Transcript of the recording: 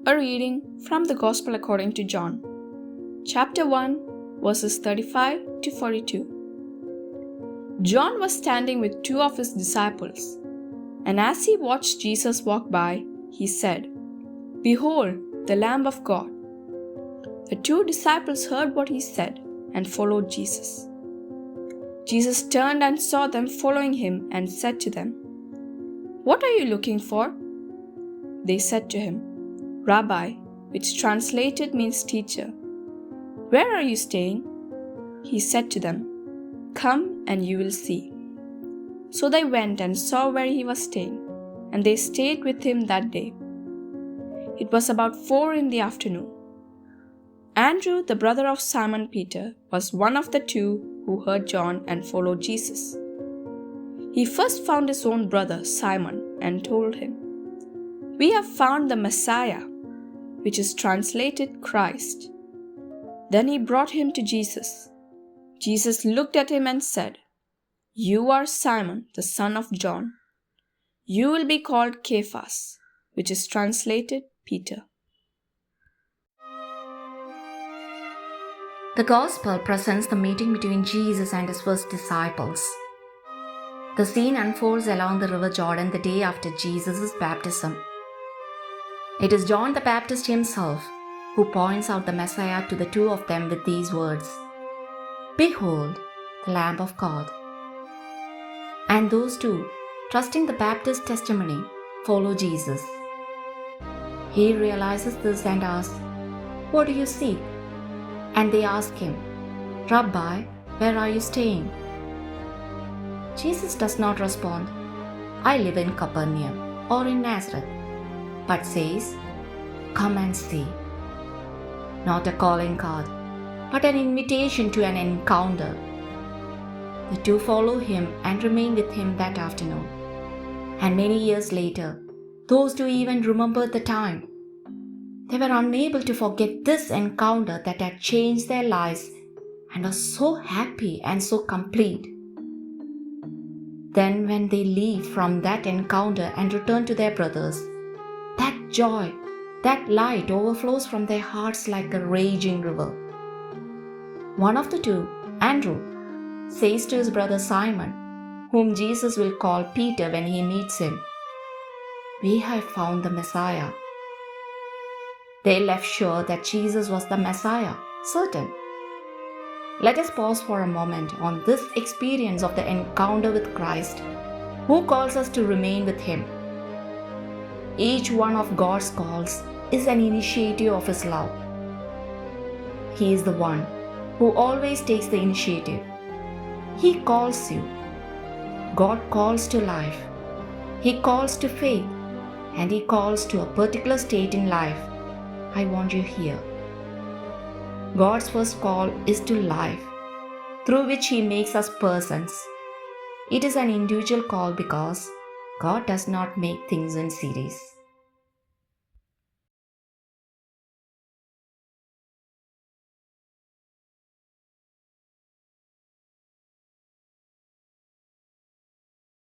A reading from the Gospel according to John, chapter 1, verses 35 to 42. John was standing with two of his disciples, and as he watched Jesus walk by, he said, "Behold, the Lamb of God." The two disciples heard what he said and followed Jesus. Jesus turned and saw them following him and said to them, "What are you looking for?" They said to him, "Rabbi," which translated means teacher, "where are you staying?" He said to them, "Come and you will see." So they went and saw where he was staying, and they stayed with him that day. It was about 4 p.m. Andrew, the brother of Simon Peter, was one of the two who heard John and followed Jesus. He first found his own brother Simon and told him, "We have found the Messiah," which is translated Christ. Then he brought him to Jesus. Jesus looked at him and said, "You are Simon, the son of John. You will be called Cephas," which is translated Peter. The Gospel presents the meeting between Jesus and his first disciples. The scene unfolds along the river Jordan the day after Jesus' baptism. It is John the Baptist himself who points out the Messiah to the two of them with these words, "Behold, the Lamb of God." And those two, trusting the Baptist's testimony, follow Jesus. He realizes this and asks, "What do you seek?" And they ask him, "Rabbi, where are you staying?" Jesus does not respond, "I live in Capernaum or in Nazareth," but says, "Come and see." Not a calling card, but an invitation to an encounter. The two follow him and remain with him that afternoon. And many years later, those two even remembered the time. They were unable to forget this encounter that had changed their lives and were so happy and so complete. Then when they leave from that encounter and return to their brothers, that joy, that light overflows from their hearts like a raging river. One of the two, Andrew, says to his brother Simon, whom Jesus will call Peter when he meets him, "We have found the Messiah." They left sure that Jesus was the Messiah, certain. Let us pause for a moment on this experience of the encounter with Christ, who calls us to remain with him. Each one of God's calls is an initiative of his love. He is the one who always takes the initiative. He calls you. God calls to life. He calls to faith, and he calls to a particular state in life. I want you here. God's first call is to life, through which he makes us persons. It is an individual call because God does not make things in series.